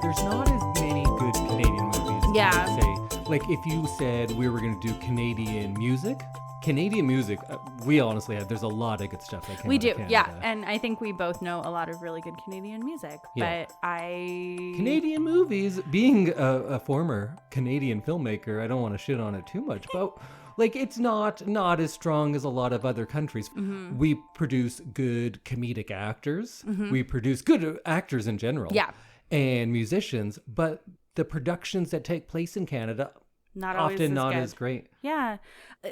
there's not as many good Canadian movies. Yeah. I would say. Like, if you said we were going to do Canadian music, we honestly have, there's a lot of good stuff that came We out do, of Canada. yeah. And I think we both know a lot of really good Canadian music. Yeah. But Canadian movies, being a former Canadian filmmaker, I don't want to shit on it too much, but like, it's not as strong as a lot of other countries. Mm-hmm. We produce good comedic actors. We produce good actors in general. Yeah. And musicians, but the productions that take place in Canada often not as great. Yeah.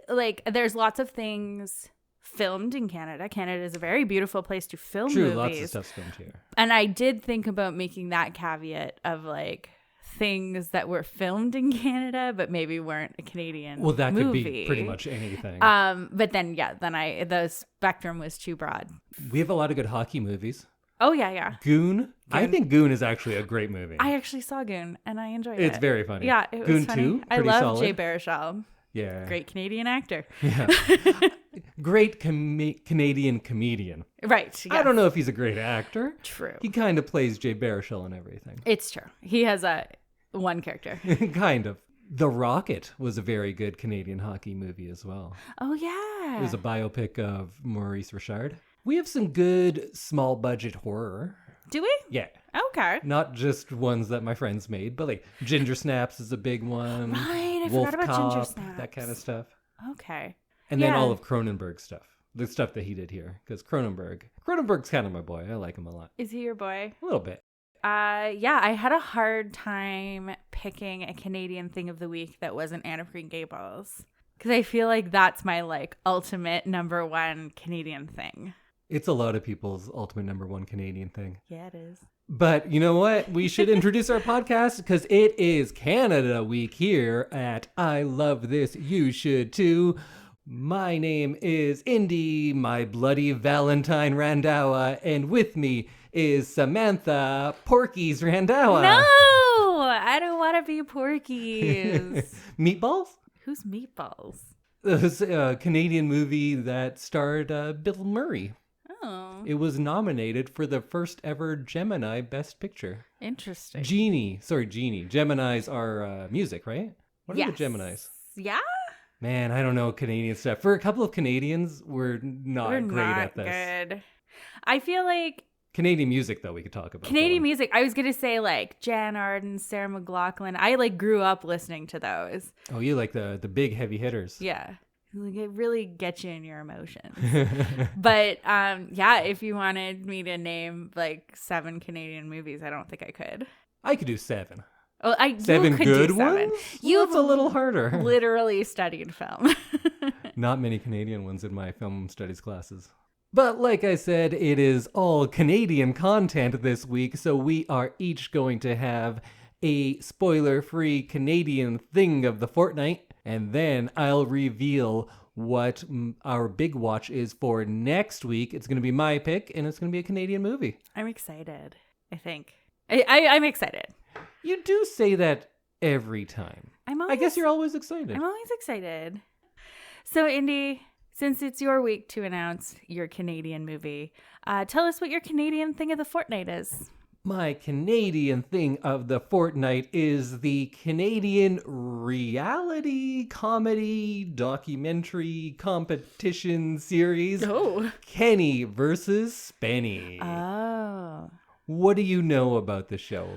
Like, there's lots of things filmed in Canada. Canada is a very beautiful place to film True, movies. lots of stuff's filmed here. And I did think about making that caveat of, like, things that were filmed in Canada but maybe weren't a Canadian Well, that movie. could be pretty much anything. But then the spectrum was too broad. We have a lot of good hockey movies. Oh, yeah. Goon. I think Goon is actually a great movie. I actually saw Goon and I enjoyed it. It's very funny. Yeah, it was Goon funny. 2, I pretty love solid. Jay Baruchel. Yeah. Great Canadian actor. Yeah. Great Canadian comedian. Right. I don't know if he's a great actor. True. He kind of plays Jay Baruchel and everything. It's true. He has one character. Kind of. The Rocket was a very good Canadian hockey movie as well. Oh, yeah. It was a biopic of Maurice Richard. We have some good small budget horror. Do we? Yeah. Okay. Not just ones that my friends made, but like Ginger Snaps is a big one. Right. I Wolf forgot about Cop, Ginger Snaps. that kind of stuff. Okay. And then Yeah. all of Cronenberg's stuff. The stuff that he did here. Because Cronenberg's kind of my boy. I like him a lot. Is he your boy? A little bit. Yeah, I had a hard time picking a Canadian thing of the week that wasn't Anne of Green Gables. Because I feel like that's my, like, ultimate number one Canadian thing. It's a lot of people's ultimate number one Canadian thing. Yeah, it is. But you know what? We should introduce our podcast because it is Canada Week here at I Love This, You Should Too. My name is Indy, my bloody Valentine Randawa, and with me is Samantha, Porky's Randawa. No! I don't want to be Porky's. Meatballs? Who's Meatballs? This a Canadian movie that starred Bill Murray. Oh. It was nominated for the first ever Gemini Best Picture. Interesting. Genie. Geminis are music, right? What are the Geminis? Yeah? Man, I don't know Canadian stuff. For a couple of Canadians, we're not great at this. Good. I feel like Canadian music, though, we could talk about. Canadian music, I was going to say, like, Jan Arden, Sarah McLachlan. I, like, grew up listening to those. Oh, you like the big heavy hitters. Yeah. Like, it really gets you in your emotions. But, yeah, if you wanted me to name, like, 7 Canadian movies, I don't think I could. I could do 7. Well, you 7 could good do 7. ones? That's a little harder. Literally studied film. Not many Canadian ones in my film studies classes. But like I said, it is all Canadian content this week, so we are each going to have a spoiler-free Canadian thing of the fortnight, and then I'll reveal what our big watch is for next week. It's going to be my pick, and it's going to be a Canadian movie. I'm excited, I think. I'm excited. You do say that every time. I guess you're always excited. I'm always excited. So, Indy, since it's your week to announce your Canadian movie, tell us what your Canadian thing of the fortnight is. My Canadian thing of the fortnight is the Canadian reality comedy documentary competition series, Kenny versus Spenny. Oh. What do you know about the show?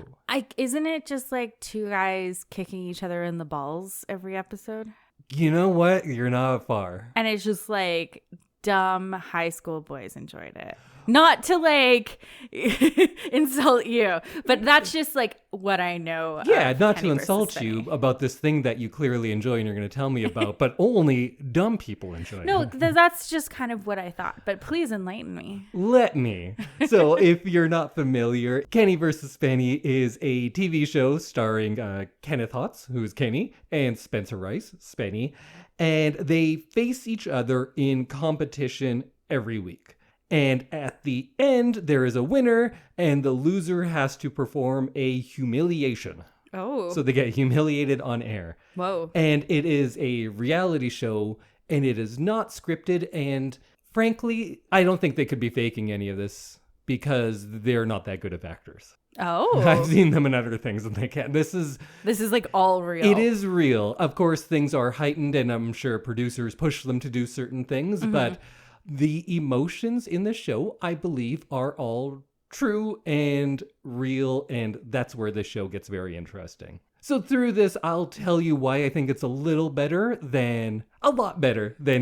Isn't it just like 2 guys kicking each other in the balls every episode? You know what? You're not far. And it's just like dumb high school boys enjoyed it. Not to like insult you, but that's just like what I know. Yeah, not Kenny to insult versus you Spenny. about this thing that you clearly enjoy and you're going to tell me about, but only dumb people enjoy No, it. that's just kind of what I thought, but please enlighten me. Let me. So if you're not familiar, Kenny vs. Spenny is a TV show starring Kenneth Hotz, who's Kenny, and Spencer Rice, Spenny, and they face each other in competition every week. And at the end, there is a winner, and the loser has to perform a humiliation. Oh. So they get humiliated on air. Whoa. And it is a reality show, and it is not scripted. And frankly, I don't think they could be faking any of this because they're not that good of actors. Oh. I've seen them in other things and they can't. This is like all real. It is real. Of course, things are heightened and I'm sure producers push them to do certain things, but the emotions in the show, I believe, are all true and real, and that's where the show gets very interesting. So through this, I'll tell you why I think it's a lot better than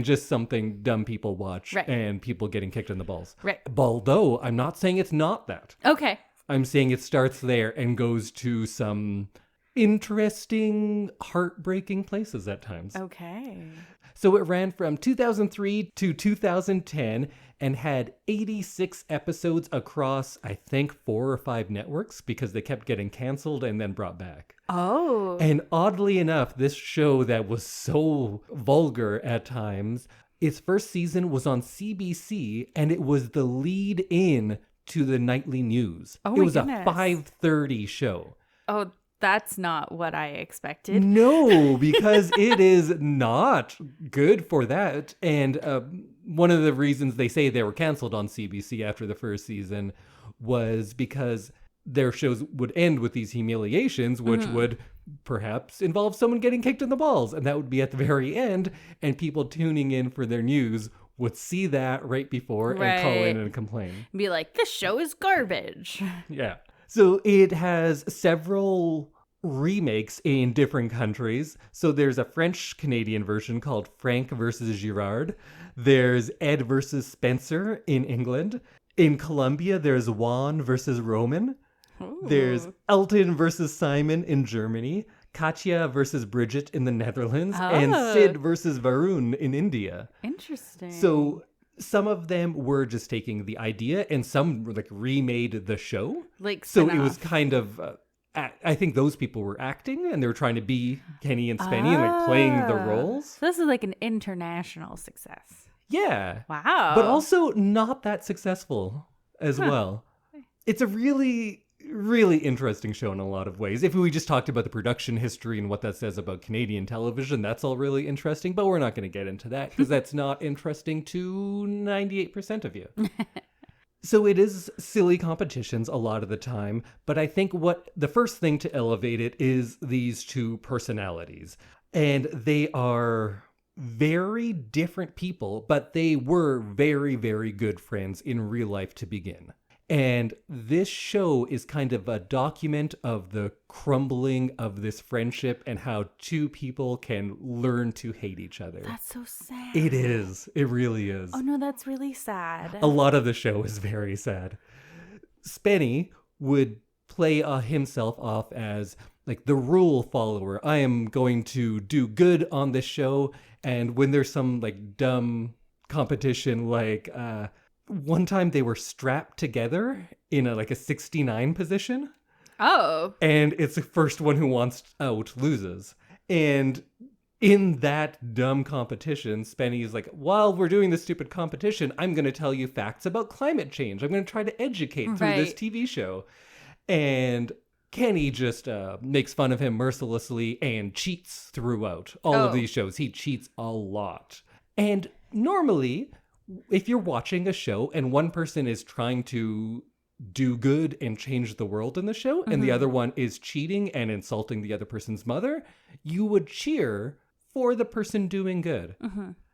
just something dumb people watch and people getting kicked in the balls. Right. Although I'm not saying it's not that. Okay. I'm saying it starts there and goes to some interesting, heartbreaking places at times. Okay. So it ran from 2003 to 2010 and had 86 episodes across, I think, 4 or 5 networks because they kept getting canceled and then brought back. Oh. And oddly enough, this show that was so vulgar at times, its first season was on CBC and it was the lead in to the nightly news. Oh, it was goodness. A 5:30 show. Oh, that's not what I expected. No, because it is not good for that. And one of the reasons they say they were canceled on CBC after the first season was because their shows would end with these humiliations, which would perhaps involve someone getting kicked in the balls. And that would be at the very end. And people tuning in for their news would see that right before and call in and complain. Be like, this show is garbage. Yeah. So it has several remakes in different countries. So there's a French-Canadian version called Frank versus Girard. There's Ed versus Spencer in England. In Colombia, there's Juan versus Roman. Ooh. There's Elton versus Simon in Germany. Katya versus Bridget in the Netherlands. And Sid versus Varun in India. Interesting. So some of them were just taking the idea and some were like remade the show. Like so it was kind of I think those people were acting and they were trying to be Kenny and Spenny and like playing the roles. So this is like an international success. Yeah. Wow. But also not that successful as well. It's a really, really interesting show in a lot of ways. If we just talked about the production history and what that says about Canadian television, that's all really interesting. But we're not going to get into that because that's not interesting to 98% of you. So it is silly competitions a lot of the time. But I think what the first thing to elevate it is these two personalities. And they are very different people, but they were very, very good friends in real life to begin. And this show is kind of a document of the crumbling of this friendship and how two people can learn to hate each other. That's so sad. It is. It really is. Oh no, that's really sad. A lot of the show is very sad. Spenny would play himself off as like the rule follower. I am going to do good on this show. And when there's some like dumb competition, like one time they were strapped together in a 69 position. Oh. And it's the first one who wants out loses. And in that dumb competition, Spenny is like, while we're doing this stupid competition, I'm going to tell you facts about climate change. I'm going to try to educate through this TV show. And Kenny just makes fun of him mercilessly and cheats throughout all of these shows. He cheats a lot. And normally, if you're watching a show and one person is trying to do good and change the world in the show, and the other one is cheating and insulting the other person's mother, you would cheer for the person doing good.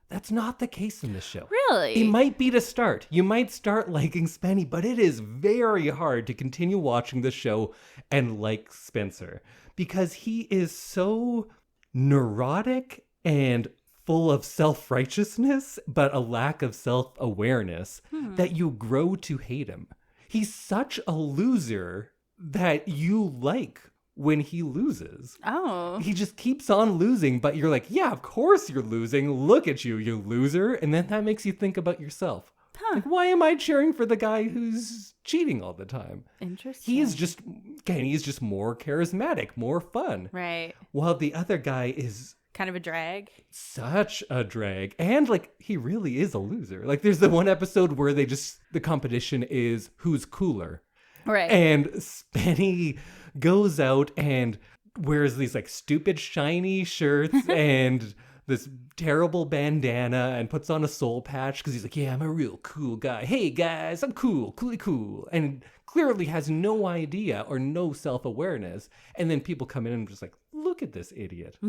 That's not the case in this show. Really? It might be to start. You might start liking Spenny, but it is very hard to continue watching the show and like Spencer because he is so neurotic and full of self-righteousness, but a lack of self-awareness that you grow to hate him. He's such a loser that you like when he loses. Oh. He just keeps on losing, but you're like, yeah, of course you're losing. Look at you, you loser. And then that makes you think about yourself. Like, why am I cheering for the guy who's cheating all the time? Interesting. Kenny is just more charismatic, more fun. Right. While the other guy is kind of a drag. Such a drag. And he really is a loser. There's the one episode where the competition is who's cooler. Right. And Spenny goes out and wears these stupid shiny shirts and this terrible bandana and puts on a soul patch because he's like, yeah, I'm a real cool guy. Hey guys, I'm cool, cool. And clearly has no idea or no self-awareness. And then people come in and just like, look at this idiot.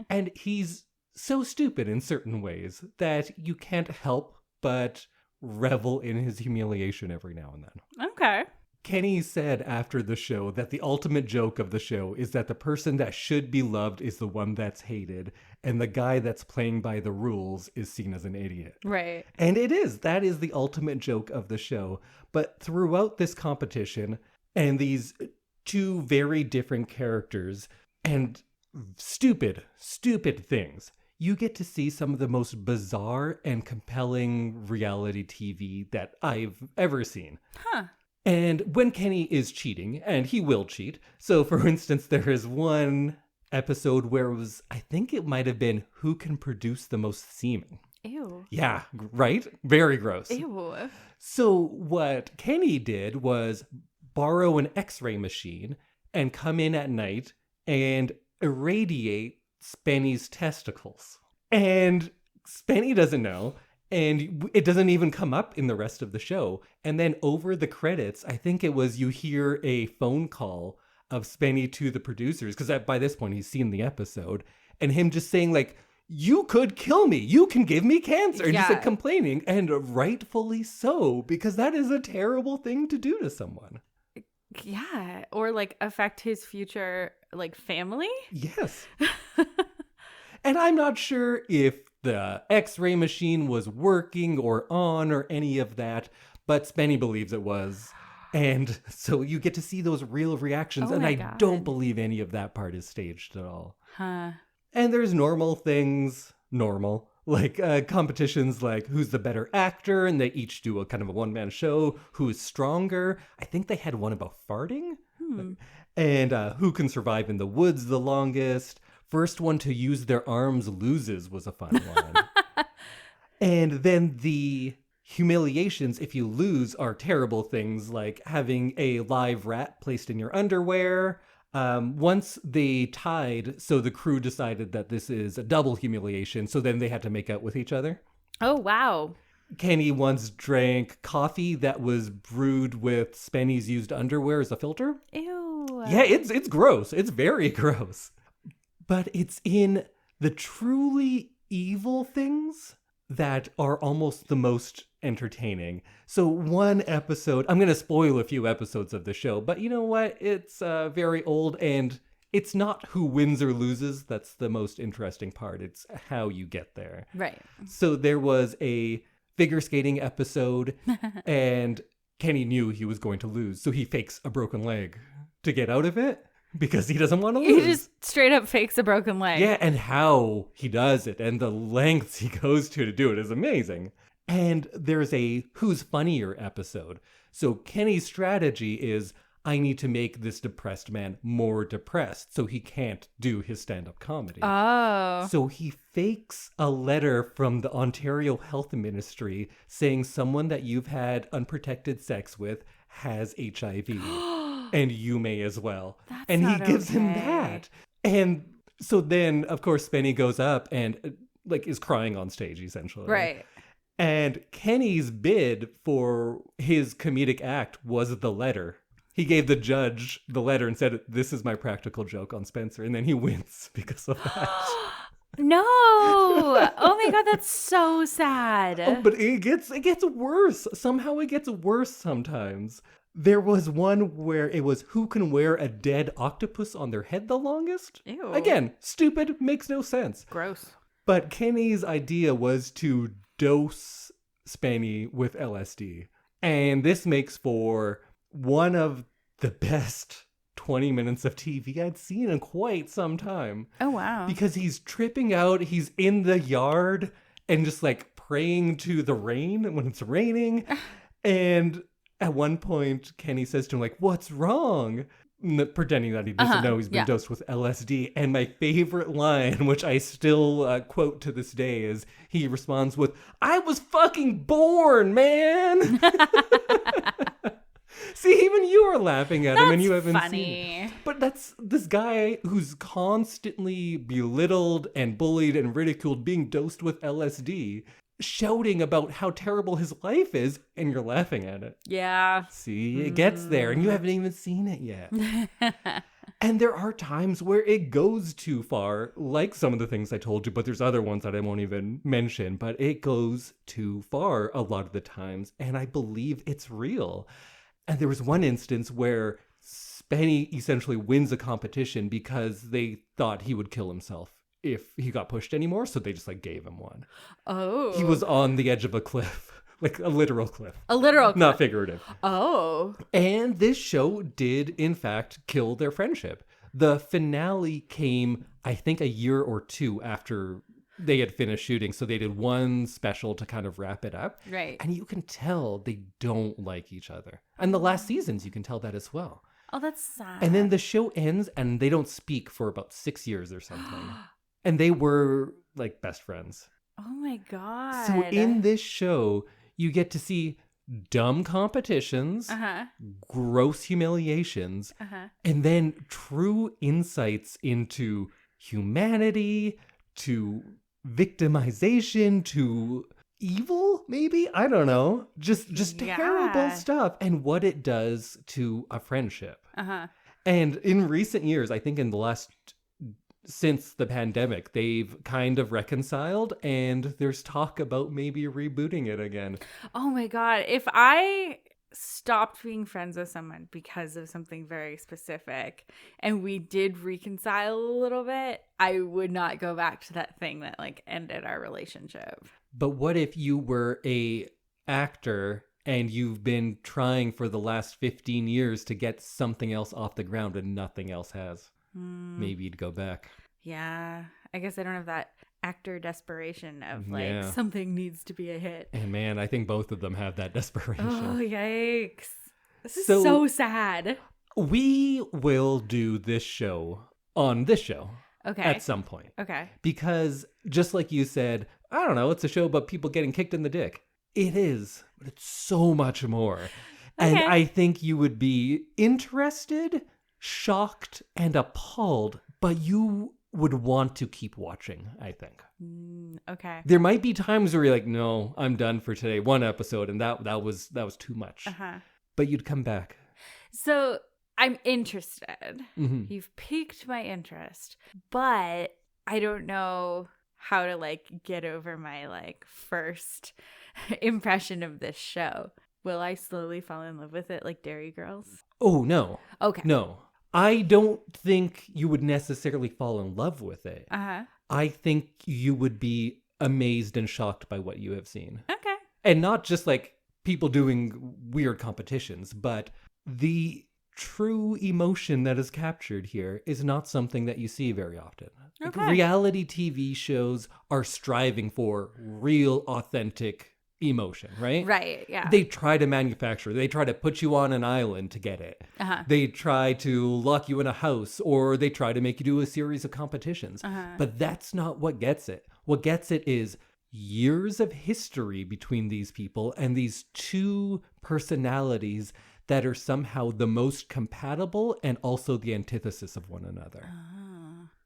And he's so stupid in certain ways that you can't help but revel in his humiliation every now and then. Okay. Kenny said after the show that the ultimate joke of the show is that the person that should be loved is the one that's hated, and the guy that's playing by the rules is seen as an idiot. Right. And it is. That is the ultimate joke of the show. But throughout this competition, and these two very different characters, and stupid things, you get to see some of the most bizarre and compelling reality TV that I've ever seen. Huh. And when Kenny is cheating, and he will cheat. So, for instance, there is one episode where it was, I think it might have been who can produce the most semen. Ew. Yeah, right? Very gross. Ew. So what Kenny did was borrow an x-ray machine and come in at night and irradiate Spenny's testicles. And Spenny doesn't know. And it doesn't even come up in the rest of the show. And then over the credits, I think it was you hear a phone call of Spenny to the producers, because by this point he's seen the episode, and him just saying like, you could kill me. You can give me cancer. And just like complaining, and rightfully so, because that is a terrible thing to do to someone. Yeah. Or like affect his future like family. Yes. And I'm not sure if the x-ray machine was working or on or any of that, but Spenny believes it was. And so you get to see those real reactions. And I don't believe any of that part is staged at all. Huh. And there's normal things, like competitions like who's the better actor, and they each do a kind of a one-man show, who's stronger. I think they had one about farting. And who can survive in the woods the longest. First one to use their arms loses was a fun one. And then the humiliations, if you lose, are terrible things like having a live rat placed in your underwear. Once they tied, so the crew decided that this is a double humiliation, so then they had to make out with each other. Oh, wow. Kenny once drank coffee that was brewed with Spenny's used underwear as a filter. Ew. Yeah, it's gross. It's very gross. But it's in the truly evil things that are almost the most entertaining. So one episode, I'm going to spoil a few episodes of the show, but you know what? It's very old, and it's not who wins or loses that's the most interesting part. It's how you get there. Right. So there was a figure skating episode, and Kenny knew he was going to lose, so he fakes a broken leg to get out of it. Because he doesn't want to lose. He just straight up fakes a broken leg. Yeah, and how he does it and the lengths he goes to do it is amazing. And there's a Who's Funnier episode. So Kenny's strategy is, I need to make this depressed man more depressed so he can't do his stand-up comedy. Oh. So he fakes a letter from the Ontario Health Ministry saying someone that you've had unprotected sex with has HIV. And you may as well. And he gives him that. And so then, of course, Spenny goes up and like is crying on stage, essentially. Right. And Kenny's bid for his comedic act was the letter. He gave the judge the letter and said, this is my practical joke on Spencer. And then he wins because of that. No. Oh my God, that's so sad. Oh, but it gets worse. Somehow it gets worse sometimes. There was one where it was who can wear a dead octopus on their head the longest? Ew. Again, stupid, makes no sense. Gross. But Kenny's idea was to dose Spenny with LSD. And this makes for one of the best 20 minutes of TV I'd seen in quite some time. Oh, wow. Because he's tripping out, he's in the yard and just like praying to the rain when it's raining. And at one point, Kenny says to him, like, what's wrong? Pretending that he doesn't know he's been dosed with LSD. And my favorite line, which I still quote to this day, is he responds with, I was fucking born, man! See, even you are laughing at him and you haven't seen it. But that's this guy who's constantly belittled and bullied and ridiculed being dosed with LSD. shouting about how terrible his life is, and you're laughing at it. Yeah. See, it gets there, and you haven't even seen it yet. And there are times where it goes too far, like some of the things I told you, but there's other ones that I won't even mention, but it goes too far a lot of the times, and I believe it's real. And there was one instance where Spenny essentially wins a competition because they thought he would kill himself if he got pushed anymore, so they just like gave him one. Oh. He was on the edge of a cliff. Like a literal cliff. A literal cliff. Not figurative. Oh. And this show did, in fact, kill their friendship. The finale came, I think, a year or two after they had finished shooting. So they did one special to kind of wrap it up. Right. And you can tell they don't like each other. And the last seasons, you can tell that as well. Oh, that's sad. And then the show ends and they don't speak for about 6 years or something. And they were like best friends. Oh my God. So in this show, you get to see dumb competitions, gross humiliations, and then true insights into humanity, to victimization, to evil, maybe? I don't know. Just terrible stuff and what it does to a friendship. And in recent years, I think in the last... since the pandemic, they've kind of reconciled and there's talk about maybe rebooting it again. Oh my God. If I stopped being friends with someone because of something very specific and we did reconcile a little bit, I would not go back to that thing that like ended our relationship. But what if you were a actor and you've been trying for the last 15 years to get something else off the ground and nothing else has? Maybe you'd go back. Yeah. I guess I don't have that actor desperation of like something needs to be a hit. And man, I think both of them have that desperation. Oh, yikes. This is so sad. We will do this show on this show. Okay. At some point. Okay. Because just like you said, I don't know, it's a show about people getting kicked in the dick. It is, but it's so much more. And I think you would be interested, shocked, and appalled, but you would want to keep watching, I think. Okay. There might be times where you're like, no, I'm done for today. One episode, and that was too much. But you'd come back. So I'm interested. You've piqued my interest, but I don't know how to like get over my like first impression of this show. Will I slowly fall in love with it like Dairy Girls? Oh, no. Okay. No. I don't think you would necessarily fall in love with it. I think you would be amazed and shocked by what you have seen. Okay. And not just like people doing weird competitions, but the true emotion that is captured here is not something that you see very often. Okay. Like, reality TV shows are striving for real, authentic emotion, right? Right, yeah. They try to manufacture. They try to put you on an island to get it. They try to lock you in a house, or they try to make you do a series of competitions. But that's not what gets it. What gets it is years of history between these people and these two personalities that are somehow the most compatible and also the antithesis of one another.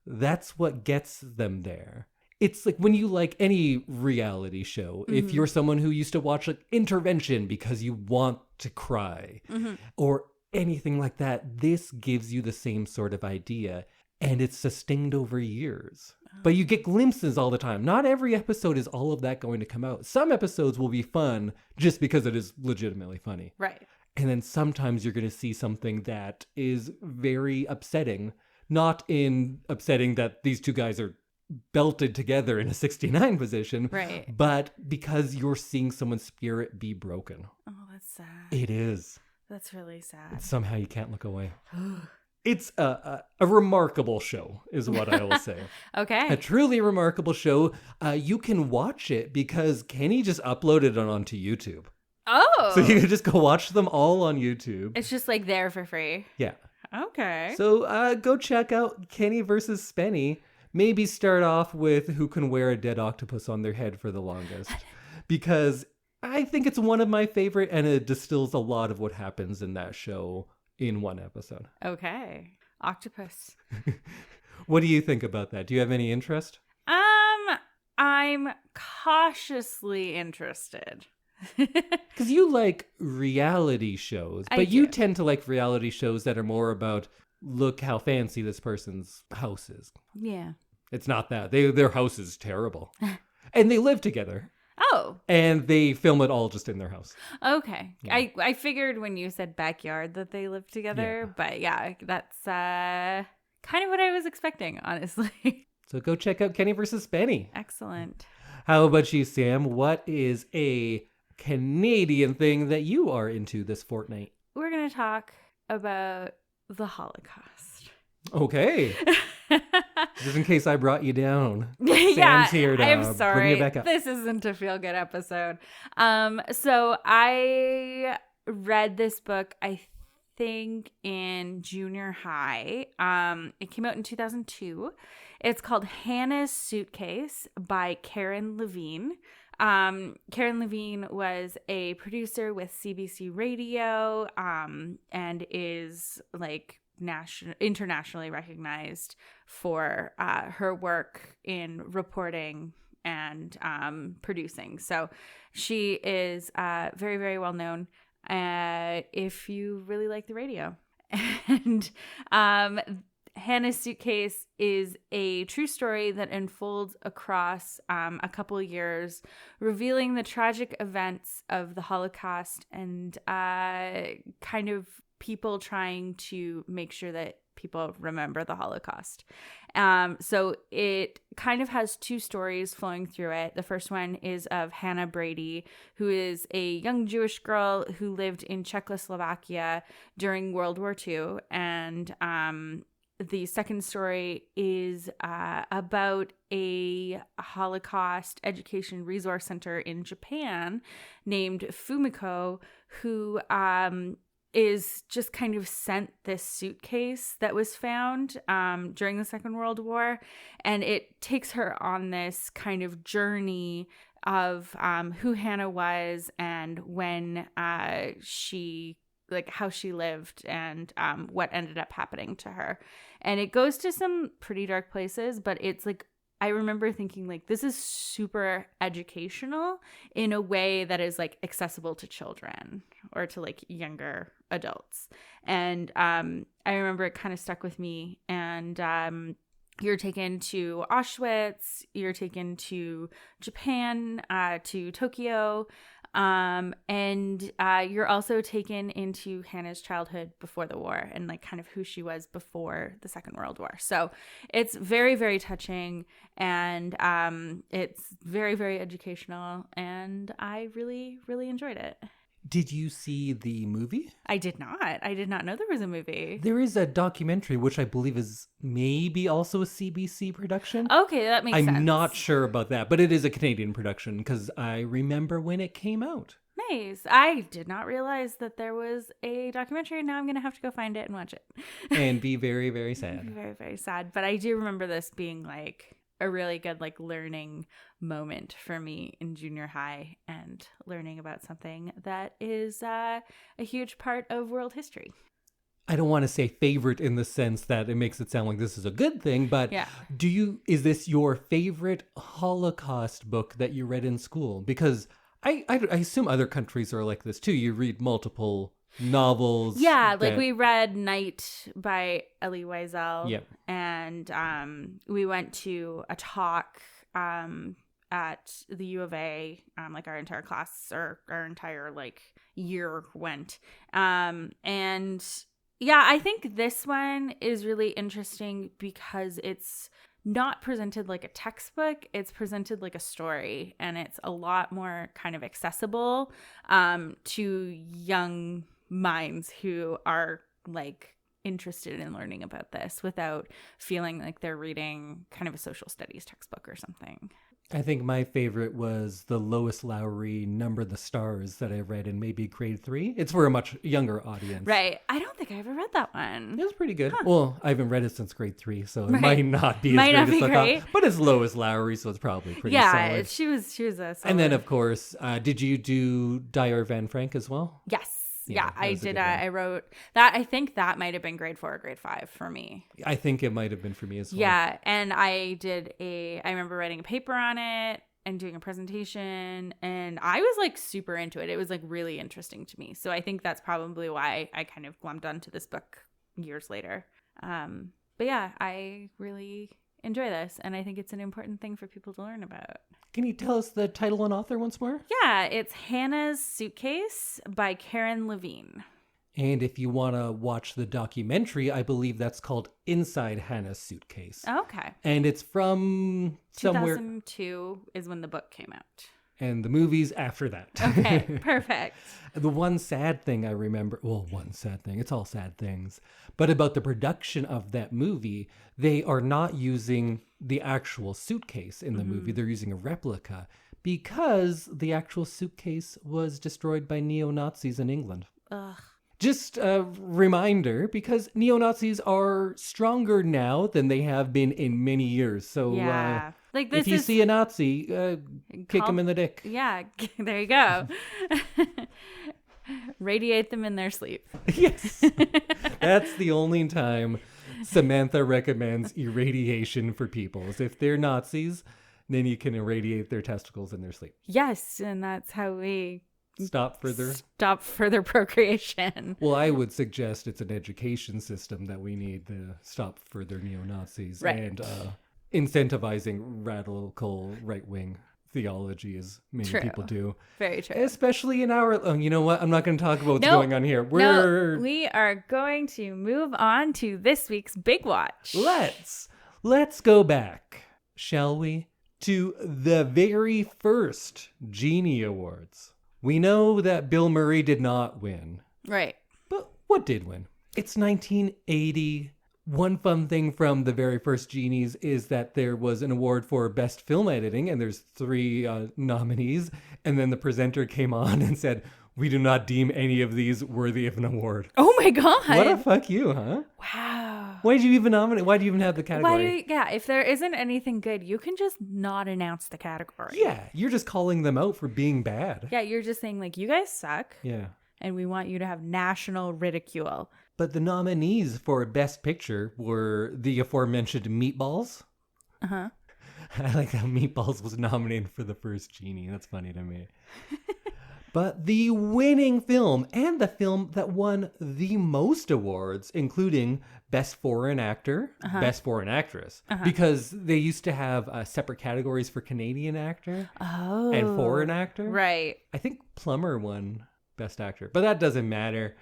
That's what gets them there. It's like when you like any reality show, if you're someone who used to watch like Intervention because you want to cry or anything like that, this gives you the same sort of idea, and it's sustained over years. But you get glimpses all the time. Not every episode is all of that going to come out. Some episodes will be fun just because it is legitimately funny. Right. And then sometimes you're going to see something that is very upsetting. Not in upsetting that these two guys are belted together in a 69 position. Right. But because you're seeing someone's spirit be broken. Oh, that's sad. It is. That's really sad. Somehow you can't look away. It's a remarkable show, is what I will say. Okay. A truly remarkable show. You can watch it because Kenny just uploaded it onto YouTube. Oh. So you can just go watch them all on YouTube. It's just like there for free. Yeah. Okay. So go check out Kenny versus Spenny. Maybe start off with who can wear a dead octopus on their head for the longest. Because I think it's one of my favorite, and it distills a lot of what happens in that show in one episode. Okay. Octopus. What do you think about that? Do you have any interest? I'm cautiously interested. Because you like reality shows, I but you do. tend to like reality shows that are more about, look how fancy this person's house is. Yeah. It's not that. Their house is terrible. And they live together. Oh, And they film it all just in their house. okay. Yeah. I figured when you said backyard that they live together, but yeah, that's kind of what I was expecting, honestly. So go check out Kenny versus Spenny. Excellent. How about you, Sam? What is a Canadian thing that you are into this fortnight? We're going to talk about the Holocaust. Okay. Just in case I brought you down. Yeah, Sam's here to I'm sorry. bring you back up. This isn't a feel good episode. So I read this book, I think in junior high. It came out in 2002. It's called Hana's Suitcase by Karen Levine. Karen Levine was a producer with CBC Radio, and is like internationally recognized for her work in reporting and producing. So she is very, very well known if you really like the radio. And Hana's Suitcase is a true story that unfolds across a couple of years, revealing the tragic events of the Holocaust and kind of people trying to make sure that people remember the Holocaust. So it kind of has two stories flowing through it. The first one is of Hana Brady, who is a young Jewish girl who lived in Czechoslovakia during World War II. And the second story is about a Holocaust education resource center in Japan named Fumiko, who is just kind of sent this suitcase that was found during the Second World War. And it takes her on this kind of journey of who Hana was and when she, like how she lived and what ended up happening to her. And it goes to some pretty dark places, but it's like, I remember thinking like, this is super educational in a way that is like accessible to children or to like younger adults. And I remember it kind of stuck with me. And you're taken to Auschwitz, you're taken to Japan, to Tokyo, and you're also taken into Hana's childhood before the war and like kind of who she was before the Second World War. So it's very, very touching, and it's very, very educational, and I really, really enjoyed it. Did you see the movie? I did not. I did not know there was a movie. There is a documentary, which I believe is maybe also a CBC production. Okay, that makes sense. I'm not sure about that, but it is a Canadian production because I remember when it came out. Nice. I did not realize that there was a documentary, and now I'm going to have to go find it and watch it. And be very, very sad. Very, very sad. But I do remember this being like a really good like learning moment for me in junior high and learning about something that is a huge part of world history. I don't want to say favorite in the sense that it makes it sound like this is a good thing, but yeah. Is this your favorite Holocaust book that you read in school? Because I assume other countries are like this too. You read multiple novels. Yeah, like we read Night by Elie Wiesel. Yep. And we went to a talk at the U of A, like our entire class or our entire like year went. And yeah, I think this one is really interesting because it's not presented like a textbook. It's presented like a story, and it's a lot more kind of accessible to young minds who are like interested in learning about this without feeling like they're reading kind of a social studies textbook or something. I think my favorite was the Lois Lowry Number the Stars that I read in maybe grade 3. It's for a much younger audience. Right. I don't think I ever read that one. It was pretty good. Huh. Well, I haven't read it since grade 3, so it Right. might not be as great as I thought. But it's Lois Lowry, so it's probably pretty solid. Yeah, she was a solid. And then, of course, did you do Diary Van Frank as well? Yes. Yeah, I did. I wrote that. I think that might have been grade 4 or grade 5 for me. I think it might have been for me as well. Yeah. And I remember writing a paper on it. and doing a presentation, and I was like super into it. It was like really interesting to me. So I think that's probably why I kind of glommed onto this book years later. But yeah, I really enjoy this, and I think it's an important thing for people to learn about. Can you tell us the title and author once more? Yeah, it's Hana's Suitcase by Karen Levine. And if you want to watch the documentary, I believe that's called Inside Hana's Suitcase. Okay. And it's from somewhere. 2002 is when the book came out. And the movies after that. Okay, perfect. The one sad thing I remember, well, one sad thing, it's all sad things, but about the production of that movie, they are not using the actual suitcase in the movie. They're using a replica because the actual suitcase was destroyed by neo-Nazis in England. Ugh. Just a reminder, because neo-Nazis are stronger now than they have been in many years. So Yeah. Like this if you is see a Nazi, kick him in the dick. Yeah, there you go. Radiate them in their sleep. Yes. That's the only time Samantha recommends irradiation for people. Is if they're Nazis, then you can irradiate their testicles in their sleep. Yes, and that's how we Stop further procreation. Well, I would suggest it's an education system that we need to stop further neo-Nazis. Right. And incentivizing radical right-wing theology, as many True. people do. Very true. Especially in our... Oh, you know what? I'm not going to talk about what's Nope. going on here. We are going to move on to this week's Big Watch. Let's go back, shall we, to the very first Genie Awards. We know that Bill Murray did not win. Right. But what did win? It's 1980. One fun thing from the very first Genies is that there was an award for Best Film Editing, and there's 3 nominees. And then the presenter came on and said, "We do not deem any of these worthy of an award." Oh my God. What a fuck you, huh? Wow. Why did you even nominate? Why do you even have the category? If there isn't anything good, you can just not announce the category. Yeah, you're just calling them out for being bad. Yeah, you're just saying, like, you guys suck. Yeah. And we want you to have national ridicule. But the nominees for Best Picture were the aforementioned Meatballs. Uh-huh. I like how Meatballs was nominated for the first Genie. That's funny to me. But the winning film, and the film that won the most awards, including Best Foreign Actor, Best Foreign Actress, because they used to have separate categories for Canadian actor and foreign actor. Right. I think Plummer won Best Actor, but that doesn't matter.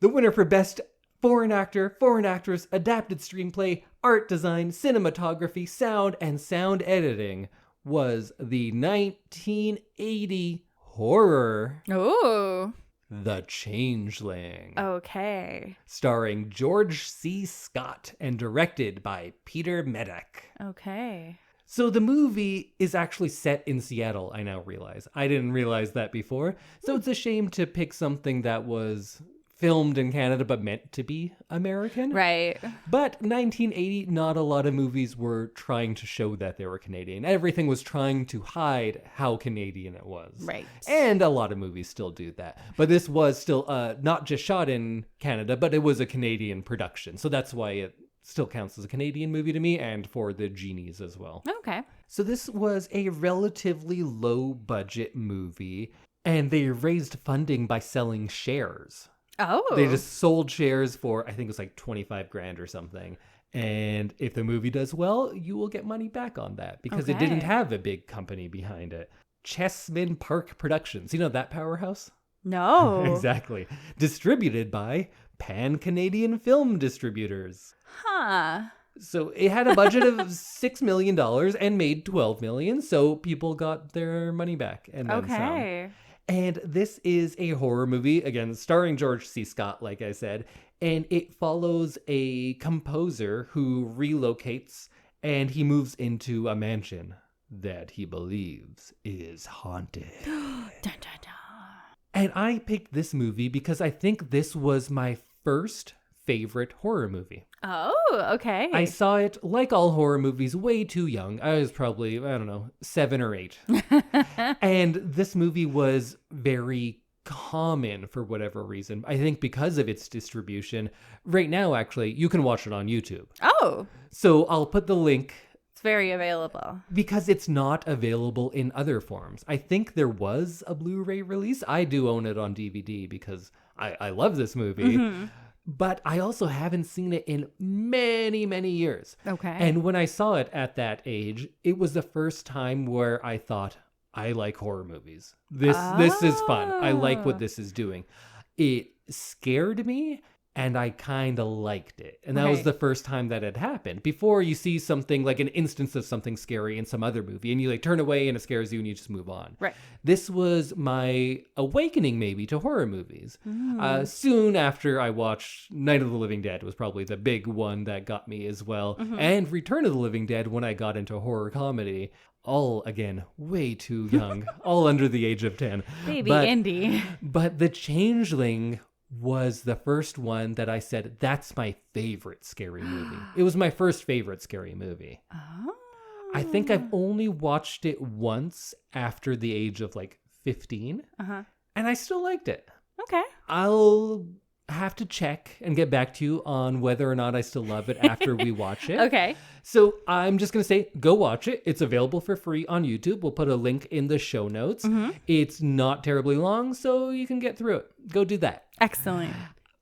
The winner for Best Foreign Actor, Foreign Actress, Adapted Screenplay, Art Design, Cinematography, Sound, and Sound Editing was the 1980 horror Oh. The Changeling. Okay. Starring George C. Scott and directed by Peter Medak. Okay. So the movie is actually set in Seattle, I now realize. I didn't realize that before. So it's a shame to pick something that was filmed in Canada but meant to be American. Right. But 1980, not a lot of movies were trying to show that they were Canadian. Everything was trying to hide how Canadian it was. Right. And a lot of movies still do that. But this was still not just shot in Canada, but it was a Canadian production. So that's why it still counts as a Canadian movie to me, and for the Genies as well. Okay. So this was a relatively low budget movie, and they raised funding by selling shares. Oh. They just sold shares for, I think it was like 25 grand or something. And if the movie does well, you will get money back on that because it didn't have a big company behind it. Chessman Park Productions. You know that powerhouse? No. Exactly. Distributed by Pan-Canadian Film Distributors. Huh. So it had a budget of $6 million and made $12 million. So people got their money back and then some. And this is a horror movie, again, starring George C. Scott, like I said. And it follows a composer who relocates and he moves into a mansion that he believes is haunted. Dun, dun, dun. And I picked this movie because I think this was my first favorite horror movie. Oh, okay. I saw it, like all horror movies, way too young. I was probably, 7 or 8. And this movie was very common for whatever reason. I think because of its distribution. Right now, actually, you can watch it on YouTube. Oh. So I'll put the link It's very available. Because it's not available in other forms. I think there was a Blu-ray release. I do own it on DVD because I love this movie. Mm-hmm. But I also haven't seen it in many, many years. Okay. And when I saw it at that age, it was the first time where I thought, I like horror movies. This is fun. I like what this is doing. It scared me, and I kind of liked it. And that was the first time that had happened. Before you see something like an instance of something scary in some other movie, and you like turn away and it scares you and you just move on. Right. This was my awakening maybe to horror movies. Soon after I watched Night of the Living Dead was probably the big one that got me as well. Mm-hmm. And Return of the Living Dead when I got into horror comedy. All, again, way too young. All under the age of 10. Baby Indy. But The Changeling was the first one that I said, that's my favorite scary movie. It was my first favorite scary movie. Oh. I think I've only watched it once after the age of like 15. Uh-huh. And I still liked it. Okay. I'll have to check and get back to you on whether or not I still love it after we watch it. Okay. So I'm just going to say, go watch it. It's available for free on YouTube. We'll put a link in the show notes. Mm-hmm. It's not terribly long, so you can get through it. Go do that. Excellent.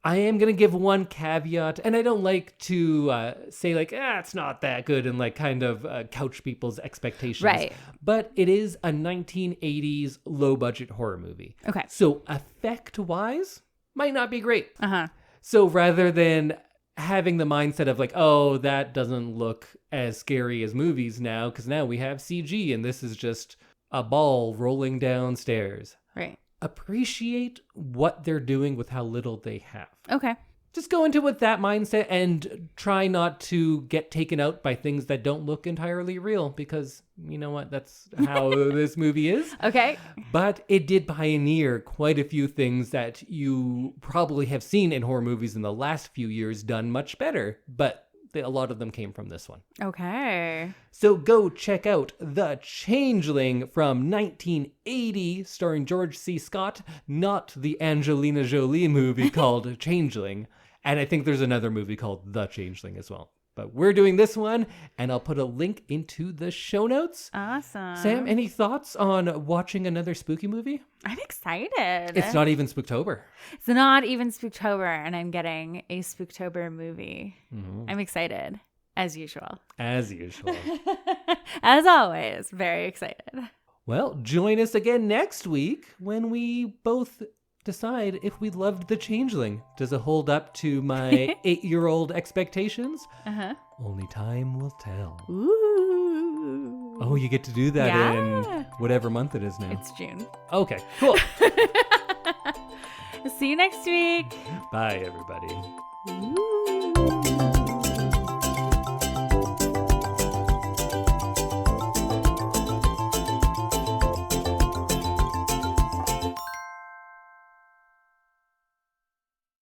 I am going to give one caveat, and I don't like to say like, it's not that good and like kind of couch people's expectations. Right. But it is a 1980s low-budget horror movie. Okay. So effect-wise, might not be great. Uh-huh. So rather than having the mindset of like, oh, that doesn't look as scary as movies now, because now we have CG and this is just a ball rolling downstairs. Right. Appreciate what they're doing with how little they have. Okay. Just go into it with that mindset and try not to get taken out by things that don't look entirely real, because you know what? That's how this movie is. Okay. But it did pioneer quite a few things that you probably have seen in horror movies in the last few years done much better. But a lot of them came from this one. Okay. So go check out The Changeling from 1980, starring George C. Scott, not the Angelina Jolie movie called Changeling. And I think there's another movie called The Changeling as well. But we're doing this one, and I'll put a link into the show notes. Awesome. Sam, any thoughts on watching another spooky movie? I'm excited. It's not even Spooktober. It's not even Spooktober, and I'm getting a Spooktober movie. Mm-hmm. I'm excited, as usual. As usual. As always, very excited. Well, join us again next week when we both decide if we loved The Changeling. Does it hold up to my 8-year-old expectations? Uh-huh. Only time will tell. Ooh. Oh, you get to do that in whatever month it is now. It's June. Okay, cool. See you next week. Bye, everybody. Ooh.